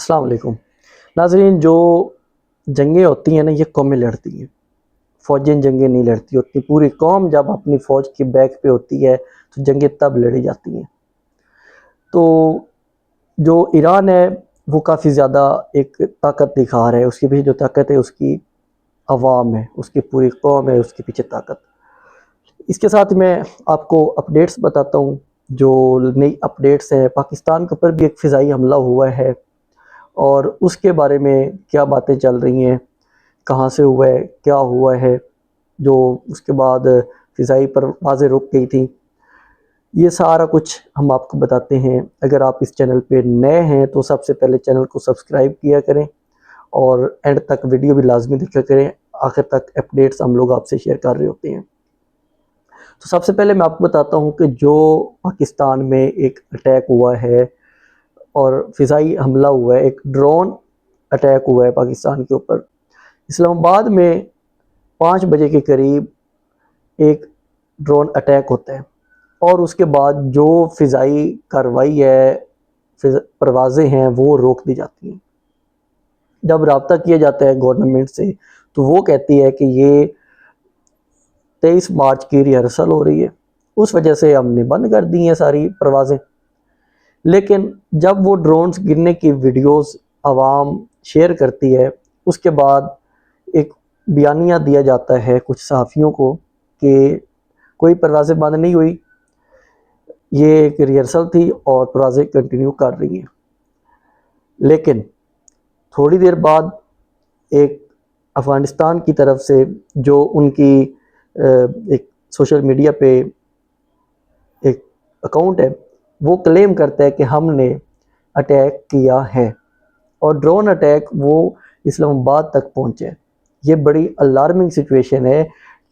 السلام علیکم ناظرین، جو جنگیں ہوتی ہیں نا یہ قومیں لڑتی ہیں، فوجیں جنگیں نہیں لڑتی ہوتی، پوری قوم جب اپنی فوج کے بیک پہ ہوتی ہے تو جنگیں تب لڑی جاتی ہیں۔ تو جو ایران ہے وہ کافی زیادہ ایک طاقت دکھا رہا ہے، اس کے پیچھے جو طاقت ہے اس کی عوام ہے، اس کی پوری قوم ہے، اس کے پیچھے طاقت۔ اس کے ساتھ میں آپ کو اپڈیٹس بتاتا ہوں، جو نئی اپڈیٹس ہیں۔ پاکستان کے اوپر بھی ایک فضائی حملہ ہوا ہے اور اس کے بارے میں کیا باتیں چل رہی ہیں، کہاں سے ہوا ہے، کیا ہوا ہے، جو اس کے بعد فضائی پروازیں رک گئی تھیں، یہ سارا کچھ ہم آپ کو بتاتے ہیں۔ اگر آپ اس چینل پہ نئے ہیں تو سب سے پہلے چینل کو سبسکرائب کیا کریں اور اینڈ تک ویڈیو بھی لازمی دیکھا کریں، آخر تک اپڈیٹس ہم لوگ آپ سے شیئر کر رہے ہوتے ہیں۔ تو سب سے پہلے میں آپ کو بتاتا ہوں کہ جو پاکستان میں ایک اٹیک ہوا ہے اور فضائی حملہ ہوا ہے، ایک ڈرون اٹیک ہوا ہے پاکستان کے اوپر۔ اسلام آباد میں 5 بجے کے قریب ایک ڈرون اٹیک ہوتا ہے اور اس کے بعد جو فضائی کارروائی ہے، پروازیں ہیں، وہ روک دی جاتی ہیں۔ جب رابطہ کیا جاتا ہے گورنمنٹ سے تو وہ کہتی ہے کہ یہ 23 مارچ کی ریہرسل ہو رہی ہے، اس وجہ سے ہم نے بند کر دی ہیں ساری پروازیں۔ لیکن جب وہ ڈرونز گرنے کی ویڈیوز عوام شیئر کرتی ہے، اس کے بعد ایک بیانیہ دیا جاتا ہے کچھ صحافیوں کو کہ کوئی پروازیں بند نہیں ہوئی، یہ ایک ریہرسل تھی اور پروازیں کنٹینیو کر رہی ہیں۔ لیکن تھوڑی دیر بعد ایک افغانستان کی طرف سے جو ان کی ایک سوشل میڈیا پہ ایک اکاؤنٹ ہے، وہ کلیم کرتا ہے کہ ہم نے اٹیک کیا ہے، اور ڈرون اٹیک وہ اسلام آباد تک پہنچے۔ یہ بڑی الارمنگ سچویشن ہے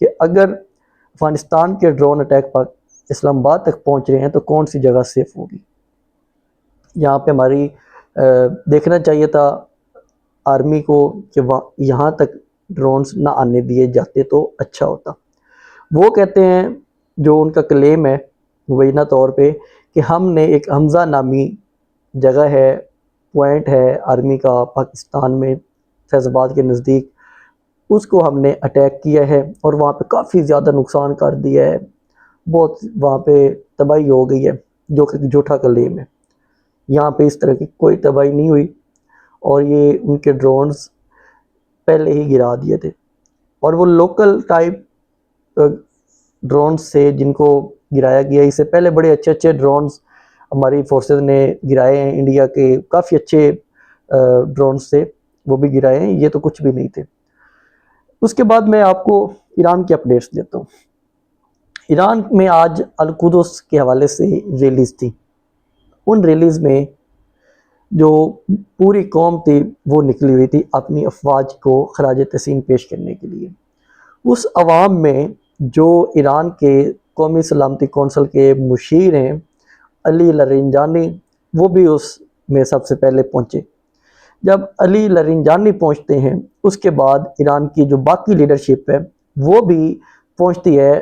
کہ اگر افغانستان کے ڈرون اٹیک پر اسلام آباد تک پہنچ رہے ہیں تو کون سی جگہ سیف ہوگی۔ یہاں پہ ہماری دیکھنا چاہیے تھا آرمی کو کہ یہاں تک ڈرونز نہ آنے دیے جاتے تو اچھا ہوتا۔ وہ کہتے ہیں، جو ان کا کلیم ہے مبینہ طور پہ، کہ ہم نے ایک حمزہ نامی جگہ ہے، پوائنٹ ہے آرمی کا پاکستان میں فیض آباد کے نزدیک، اس کو ہم نے اٹیک کیا ہے اور وہاں پہ کافی زیادہ نقصان کر دیا ہے، بہت وہاں پہ تباہی ہو گئی ہے، جو کہ جھوٹا کلیم ہے۔ یہاں پہ اس طرح کی کوئی تباہی نہیں ہوئی اور یہ ان کے ڈرونز پہلے ہی گرا دیے تھے، اور وہ لوکل ٹائپ ڈرونز سے جن کو گرایا گیا۔ اس سے پہلے بڑے اچھے اچھے ڈرونز ہماری فورسز نے گرائے ہیں، انڈیا کے کافی اچھے ڈرونز سے وہ بھی گرائے ہیں، یہ تو کچھ بھی نہیں تھے۔ اس کے بعد میں آپ کو ایران کی اپڈیٹس دیتا ہوں۔ ایران میں آج القدس کے حوالے سے ریلیز تھی، ان ریلیز میں جو پوری قوم تھی وہ نکلی ہوئی تھی اپنی افواج کو خراج تحسین پیش کرنے کے لیے۔ اس عوام میں جو ایران کے قومی سلامتی کونسل کے مشیر ہیں علی لارنجانی، وہ بھی اس میں سب سے پہلے پہنچے۔ جب علی لارنجانی پہنچتے ہیں، اس کے بعد ایران کی جو باقی لیڈرشپ ہے وہ بھی پہنچتی ہے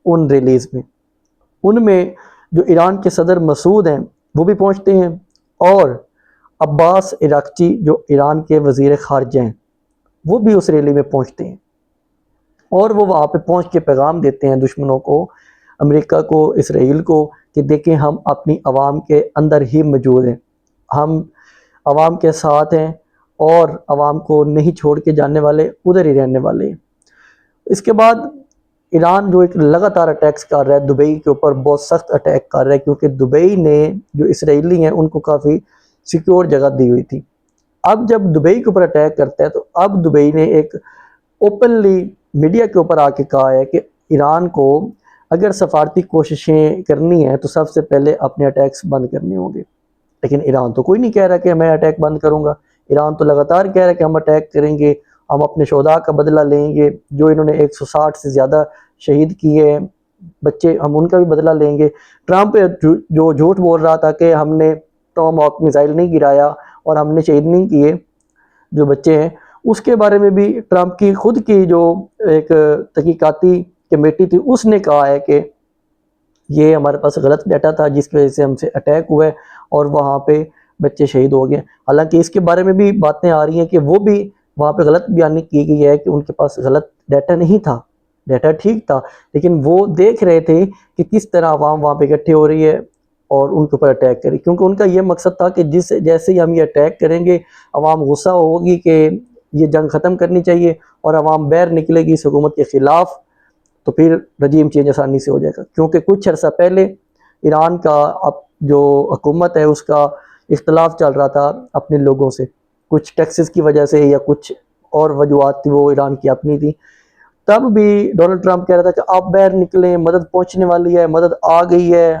ان ریلیز میں۔ ان میں جو ایران کے صدر مسعود ہیں وہ بھی پہنچتے ہیں، اور عباس عراقچی جو ایران کے وزیر خارجہ ہیں وہ بھی اس ریلی میں پہنچتے ہیں، اور وہ وہاں پہ پہنچ کے پیغام دیتے ہیں دشمنوں کو، امریکہ کو، اسرائیل کو، کہ دیکھیں ہم اپنی عوام کے اندر ہی موجود ہیں، ہم عوام کے ساتھ ہیں اور عوام کو نہیں چھوڑ کے جانے والے، ادھر ہی رہنے والے ہیں۔ اس کے بعد ایران جو ایک لگاتار اٹیکس کر رہا ہے، دبئی کے اوپر بہت سخت اٹیک کر رہا ہے، کیونکہ دبئی نے جو اسرائیلی ہیں ان کو کافی سیکیور جگہ دی ہوئی تھی۔ اب جب دبئی کے اوپر اٹیک کرتا ہے تو اب دبئی نے ایک اوپنلی میڈیا کے اوپر آ کے کہا ہے کہ ایران کو اگر سفارتی کوششیں کرنی ہیں تو سب سے پہلے اپنے اٹیکس بند کرنے ہوں گے۔ لیکن ایران تو کوئی نہیں کہہ رہا کہ میں اٹیک بند کروں گا، ایران تو لگاتار کہہ رہا ہے کہ ہم اٹیک کریں گے، ہم اپنے شہداء کا بدلہ لیں گے، جو انہوں نے 160 سے زیادہ شہید کیے ہیں بچے، ہم ان کا بھی بدلہ لیں گے۔ ٹرمپ جو جھوٹ بول رہا تھا کہ ہم نے ٹام ہاک میزائل نہیں گرایا اور ہم نے شہید نہیں کیے جو بچے ہیں، اس کے بارے میں بھی ٹرمپ کی خود کی جو ایک تحقیقاتی کمیٹی تھی اس نے کہا ہے کہ یہ ہمارے پاس غلط ڈیٹا تھا جس کی وجہ سے ہم سے اٹیک ہوا ہے، اور وہاں پہ بچے شہید ہو گئے. حالانکہ اس کے بارے میں بھی باتیں آ رہی ہیں کہ وہ بھی وہاں پہ غلط بیانی کی گئی ہے کہ ان کے پاس غلط ڈیٹا نہیں تھا, ڈیٹا ٹھیک تھا, لیکن وہ دیکھ رہے تھے کہ کس طرح عوام وہاں پہ اکٹھے ہو رہی ہے اور ان کے اوپر اٹیک کرے, کیونکہ ان کا یہ مقصد تھا کہ جیسے ہی ہم یہ اٹیک کریں گے عوام غصہ ہوگی کہ یہ جنگ ختم کرنی چاہیے اور عوام باہر نکلے گی اس حکومت کے خلاف, تو پھر رجیم چینج آسانی سے ہو جائے گا. کیونکہ کچھ عرصہ پہلے ایران کا اب جو حکومت ہے اس کا اختلاف چل رہا تھا اپنے لوگوں سے, کچھ ٹیکسز کی وجہ سے یا کچھ اور وجوہات تھی, وہ ایران کی اپنی تھی. تب بھی ڈونلڈ ٹرمپ کہہ رہا تھا کہ آپ باہر نکلیں, مدد پہنچنے والی ہے, مدد آ گئی ہے,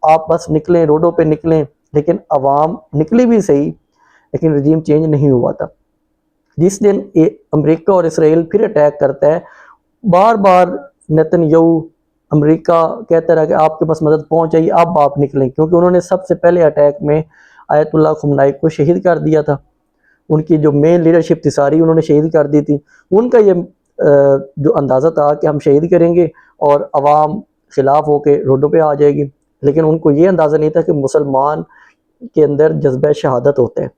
آپ بس نکلیں, روڈوں پہ نکلیں. لیکن عوام نکلی بھی صحیح, لیکن رجیم چینج نہیں ہوا تھا. جس دن امریکہ اور اسرائیل پھر اٹیک کرتا ہے, بار بار نیتن یاہو امریکہ کہتا رہا کہ آپ کے پاس مدد پہنچ جائے, اب آپ نکلیں, کیونکہ انہوں نے سب سے پہلے اٹیک میں آیت اللہ خمینی کو شہید کر دیا تھا. ان کی جو مین لیڈرشپ تھی ساری انہوں نے شہید کر دی تھی. ان کا یہ جو اندازہ تھا کہ ہم شہید کریں گے اور عوام خلاف ہو کے روڈوں پہ آ جائے گی, لیکن ان کو یہ اندازہ نہیں تھا کہ مسلمان کے اندر جذبہ شہادت ہوتا ہے.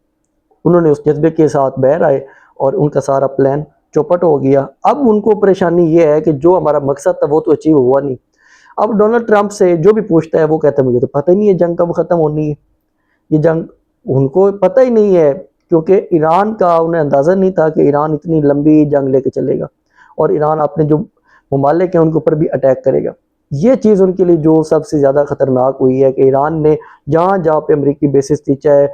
انہوں نے اس جذبے کے ساتھ باہر آئے اور ان کا سارا پلان چوپٹ ہو گیا. اب ان کو پریشانی یہ ہے کہ جو ہمارا مقصد تھا وہ تو اچیو ہوا نہیں. اب ڈونلڈ ٹرمپ سے جو بھی پوچھتا ہے وہ کہتا ہے مجھے تو پتہ ہی نہیں ہے جنگ کب ختم ہونی ہے. یہ جنگ ان کو پتہ ہی نہیں ہے, کیونکہ ایران کا انہیں اندازہ نہیں تھا کہ ایران اتنی لمبی جنگ لے کے چلے گا اور ایران اپنے جو ممالک ہیں ان کے اوپر بھی اٹیک کرے گا. یہ چیز ان کے لیے جو سب سے زیادہ خطرناک ہوئی ہے کہ ایران نے جہاں جہاں پہ امریکی بیسز تھی, چاہے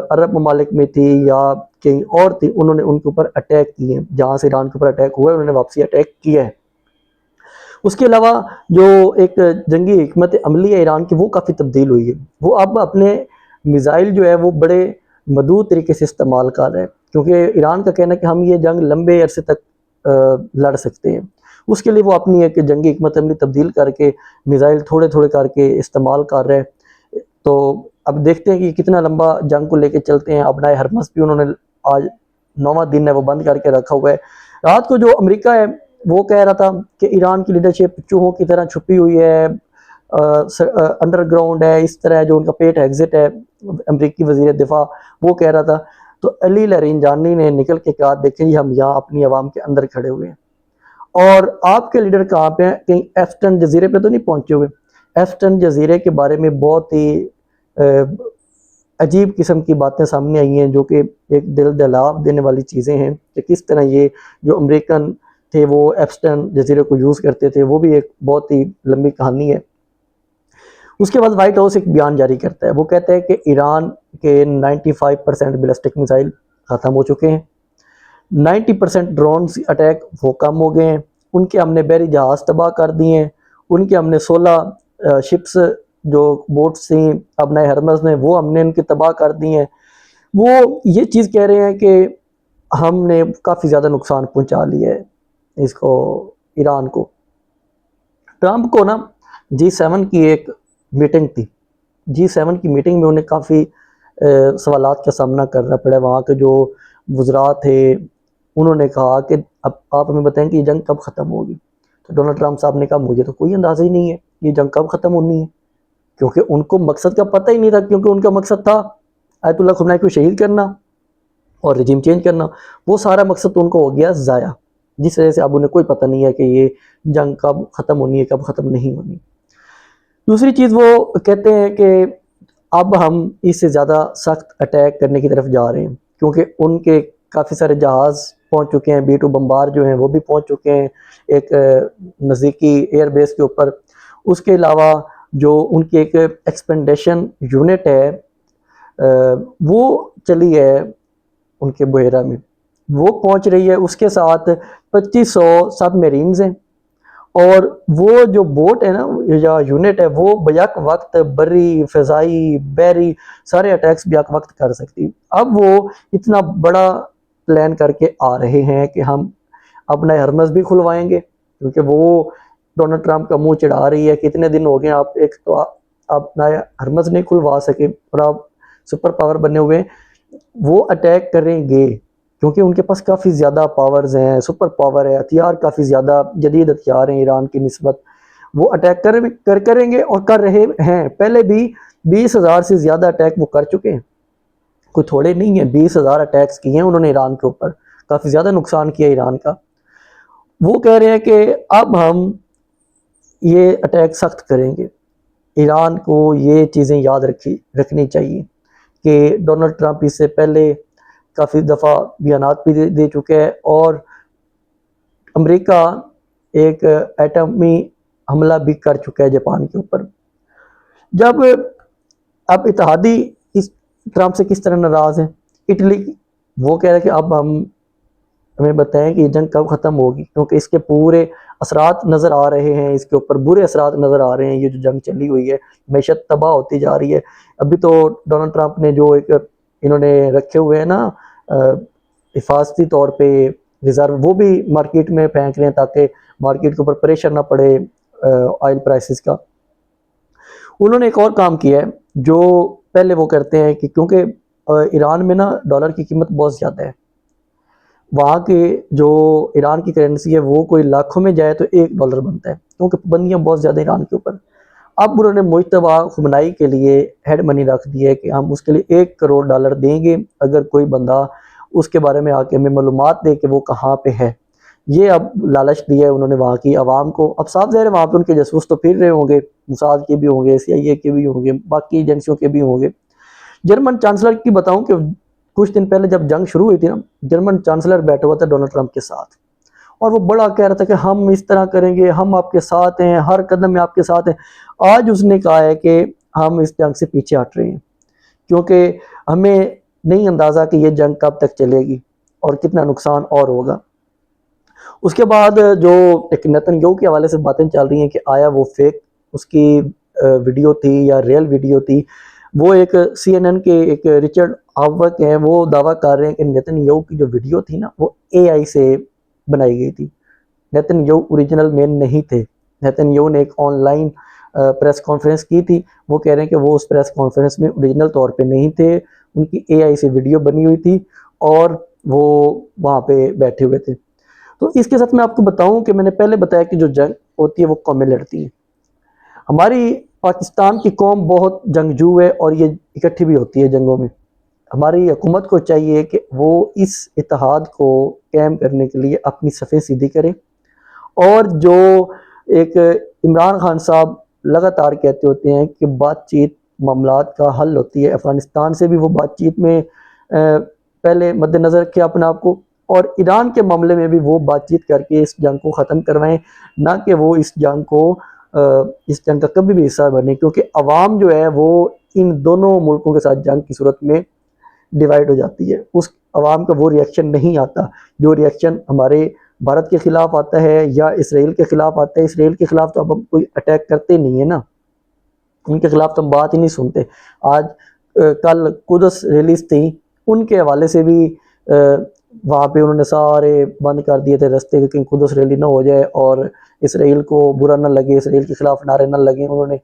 عرب ممالک میں تھی یا کہیں اور تھی, انہوں نے ان کے اوپر اٹیک کیے ہیں. جہاں سے ایران کے اوپر اٹیک ہوا ہے انہوں نے واپسی اٹیک کیا ہے. اس کے علاوہ جو ایک جنگی حکمت عملی ہے ایران کی وہ کافی تبدیل ہوئی ہے. وہ اب اپنے میزائل جو ہے وہ بڑے محدود طریقے سے استعمال کر رہے ہیں, کیونکہ ایران کا کہنا ہے کہ ہم یہ جنگ لمبے عرصے تک لڑ سکتے ہیں. اس کے لیے وہ اپنی ایک جنگی حکمت عملی تبدیل کر کے میزائل تھوڑے تھوڑے کر کے استعمال کر رہے ہیں. تو اب دیکھتے ہیں کہ کتنا لمبا جنگ کو لے کے چلتے ہیں. ابنائے ہرمز بھی انہوں نے آج 9واں دن ہے وہ بند کر کے رکھا ہوا ہے. رات کو جو امریکہ ہے وہ کہہ رہا تھا کہ ایران کی لیڈرشپ چوہوں کی طرح چھپی ہوئی ہے, انڈر گراؤنڈ ہے, اس طرح جو ان کا پیٹ ایگزٹ ہے. امریکی وزیر دفاع وہ کہہ رہا تھا. تو علی لرینجانی نے نکل کے کہا دیکھیں جی ہم یہاں اپنی عوام کے اندر کھڑے ہوئے ہیں, اور آپ کے لیڈر کہاں پہ ہیں, کہیں ایفٹن جزیرے پہ تو نہیں پہنچے ہوئے. ایفٹن جزیرے کے بارے میں بہت ہی عجیب قسم کی باتیں سامنے آئی ہیں جو کہ ایک دل دہلا دینے والی چیزیں ہیں کہ کس طرح یہ جو امریکن تھے وہ ایفٹن جزیرے کو یوز کرتے تھے. وہ بھی ایک بہت ہی لمبی کہانی ہے. اس کے بعد وائٹ ہاؤس ایک بیان جاری کرتا ہے, وہ کہتا ہے کہ ایران کے 95% بیلسٹک میزائل ختم ہو چکے ہیں, 90% ڈرونز اٹیک وہ کم ہو گئے ہیں, ان کے ہم نے بحری جہاز تباہ کر دیے ہیں, ان کے ہم نے 16 شپس جو بوٹس تھیں ابنائے ہرمز نے وہ ہم نے ان کے تباہ کر دی ہیں. وہ یہ چیز کہہ رہے ہیں کہ ہم نے کافی زیادہ نقصان پہنچا لیا ہے اس کو ایران کو. ٹرمپ کو نا G7 کی ایک میٹنگ تھی, G7 کی میٹنگ میں انہیں کافی سوالات کا سامنا کرنا پڑا. وہاں کے جو وزراء تھے انہوں نے کہا کہ اب آپ ہمیں بتائیں کہ یہ جنگ کب ختم ہوگی. تو ڈونلڈ ٹرمپ صاحب نے کہا مجھے تو کوئی اندازہ ہی نہیں ہے یہ جنگ کب ختم ہونی ہے, کیونکہ ان کو مقصد کا پتہ ہی نہیں تھا. کیونکہ ان کا مقصد تھا آیت اللہ خمینی کو شہید کرنا اور رجیم چینج کرنا. وہ سارا مقصد تو ان کو ہو گیا ضائع, جس وجہ سے اب انہیں کوئی پتہ نہیں ہے کہ یہ جنگ کب ختم ہونی ہے کب ختم نہیں ہونی. دوسری چیز وہ کہتے ہیں کہ اب ہم اس سے زیادہ سخت اٹیک کرنے کی طرف جا رہے ہیں, کیونکہ ان کے کافی سارے جہاز پہنچ چکے ہیں, B-2 بمبار جو ہیں وہ بھی پہنچ چکے ہیں ایک نزدیکی ایئر بیس کے اوپر. اس کے علاوہ جو ان کی ایک ایکسپینڈیشن یونٹ ہے وہ چلی ہے ان کے بحیرہ میں, وہ پہنچ رہی ہے. اس کے ساتھ 2500 سب میرینز ہیں, اور وہ جو بوٹ ہے نا یا یونٹ ہے وہ بیک وقت بری فضائی بحری سارے اٹیکس بیک وقت کر سکتی. اب وہ اتنا بڑا پلان کر کے آ رہے ہیں کہ ہم اپنا ہرمز بھی کھلوائیں گے, کیونکہ وہ ڈونلڈ ٹرمپ کا منہ چڑھا رہی ہے کہ اتنے دن ہو گئے آپ ایک تو اپنا ہرمز نہیں کھلوا سکے اور آپ سپر پاور بنے ہوئے ہیں. وہ اٹیک کریں گے کیونکہ ان کے پاس کافی زیادہ پاورز ہیں, سپر پاور ہے, ہتھیار کافی زیادہ جدید ہتھیار ہیں ایران کی نسبت. وہ اٹیک کریں گے اور کر رہے ہیں. پہلے بھی 20,000 سے زیادہ اٹیک وہ کر چکے ہیں. کوئی تھوڑے نہیں ہیں، 20,000 اٹیکس کیے ہیں انہوں نے ایران کے اوپر، کافی زیادہ نقصان کیا ایران کا۔ وہ کہہ رہے ہیں کہ اب ہم یہ اٹیک سخت کریں گے۔ ایران کو یہ چیزیں یاد رکھنی چاہیے کہ ڈونلڈ ٹرمپ اس سے پہلے کافی دفعہ بیانات بھی دے چکے ہے، اور امریکہ ایک ایٹمی حملہ بھی کر چکا ہے جاپان کے اوپر۔ جب اب اتحادی اس ٹرمپ سے کس طرح ناراض ہیں، اٹلی، وہ کہہ رہے ہیں کہ اب ہمیں بتائیں کہ یہ جنگ کب ختم ہوگی، کیونکہ اس کے پورے اثرات نظر آ رہے ہیں، اس کے اوپر برے اثرات نظر آ رہے ہیں۔ یہ جو جنگ چلی ہوئی ہے، معیشت تباہ ہوتی جا رہی ہے۔ ابھی تو ڈونلڈ ٹرمپ نے جو ایک انہوں نے رکھے ہوئے ہیں نا حفاظتی طور پہ ریزرو، وہ بھی مارکیٹ میں پھینک رہے ہیں تاکہ مارکیٹ کے اوپر پریشر نہ پڑے آئل پرائسز کا۔ انہوں نے ایک اور کام کیا ہے جو پہلے وہ کرتے ہیں کہ کیونکہ ایران میں نا ڈالر کی قیمت بہت زیادہ ہے، وہاں کے جو ایران کی کرنسی ہے وہ کوئی لاکھوں میں جائے تو $1 بنتا ہے، کیونکہ پابندیاں بہت زیادہ ایران کے اوپر۔ اب انہوں نے مجتبیٰ خمینی کے لیے ہیڈ منی رکھ دی ہے کہ ہم اس کے لیے $1 کروڑ دیں گے اگر کوئی بندہ اس کے بارے میں آ کے ہمیں معلومات دے کہ وہ کہاں پہ ہے۔ یہ اب لالچ دیا ہے انہوں نے وہاں کی عوام کو۔ اب صاف ظاہر ہے وہاں پہ ان کے جاسوس تو پھر رہے ہوں گے، موساد کے بھی ہوں گے، CIA کے بھی ہوں گے، باقی ایجنسیوں کے بھی ہوں گے۔ جرمن چانسلر کی بتاؤں کہ کچھ دن پہلے جب جنگ شروع ہوئی تھی نا، جرمن چانسلر بیٹھا ہوا تھا ڈونلڈ ٹرمپ کے ساتھ، اور وہ بڑا کہہ رہا تھا کہ ہم اس طرح کریں گے، ہم آپ کے ساتھ ہیں، ہر قدم میں آپ کے ساتھ ہیں۔ آج اس نے کہا ہے کہ ہم اس جنگ سے پیچھے ہٹ رہے ہیں، کیونکہ ہمیں نہیں اندازہ کہ یہ جنگ کب تک چلے گی اور کتنا نقصان اور ہوگا۔ اس کے بعد جو ایک نیتن یاہو کے حوالے سے باتیں چل رہی ہیں کہ آیا وہ فیک اس کی ویڈیو تھی یا ریئل ویڈیو تھی، وہ ایک CNN کے ایک رچرڈ ہاورک ہیں، وہ دعویٰ کر رہے ہیں کہ نیتن یاہو کی جو ویڈیو تھی نا وہ AI سے بنائی گئی تھی۔ نیتن یاہو اوریجنل مین نہیں تھے۔ نیتن یاہو نے ایک آن لائن پریس کانفرنس کی تھی، وہ کہہ رہے ہیں کہ وہ اس پریس کانفرنس میں اوریجنل طور پہ نہیں تھے، ان کی AI سے ویڈیو بنی ہوئی تھی اور وہ وہاں پہ بیٹھے ہوئے تھے۔ تو اس کے ساتھ میں آپ کو بتاؤں کہ میں نے پہلے بتایا کہ جو جنگ ہوتی ہے وہ قومیں لڑتی ہیں۔ ہماری پاکستان کی قوم بہت جنگجو ہے اور یہ اکٹھی بھی ہوتی ہے جنگوں میں۔ ہماری حکومت کو چاہیے کہ وہ اس اتحاد کو قائم کرنے کے لیے اپنی صفیں سیدھی کرے، اور جو ایک عمران خان صاحب لگاتار کہتے ہوتے ہیں کہ بات چیت معاملات کا حل ہوتی ہے، افغانستان سے بھی وہ بات چیت میں پہلے مد نظر رکھے اپنے آپ کو، اور ایران کے معاملے میں بھی وہ بات چیت کر کے اس جنگ کو ختم کروائیں، نہ کہ وہ اس جنگ کا کبھی بھی حصہ بنے، کیونکہ عوام جو ہے وہ ان دونوں ملکوں کے ساتھ جنگ کی صورت میں ڈیوائیڈ ہو جاتی ہے۔ اس عوام کا وہ ریئیکشن نہیں آتا جو ریئیکشن ہمارے بھارت کے خلاف آتا ہے یا اسرائیل کے خلاف آتا ہے۔ اسرائیل کے خلاف تو اب ہم کوئی اٹیک کرتے نہیں ہیں نا، ان کے خلاف تو ہم بات ہی نہیں سنتے۔ آج کل قدس ریلیز تھیں، ان کے حوالے سے بھی وہاں پہ انہوں نے سارے بند کر دیے تھے رستے کہ کہیں قدس ریلی نہ ہو جائے اور اسرائیل کو برا نہ لگے، اسرائیل کے خلاف نعرے نہ لگیں، انہوں نے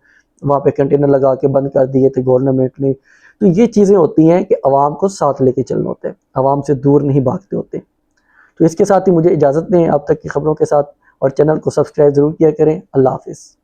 وہاں پہ کنٹینر لگا کے بند کر دیے تھے گورنمنٹ نے۔ تو یہ چیزیں ہوتی ہیں کہ عوام کو ساتھ لے کے چلنا ہوتا ہے، عوام سے دور نہیں بھاگتے ہوتے۔ تو اس کے ساتھ ہی مجھے اجازت دیں اب تک کی خبروں کے ساتھ، اور چینل کو سبسکرائب ضرور کیا کریں۔ اللہ حافظ۔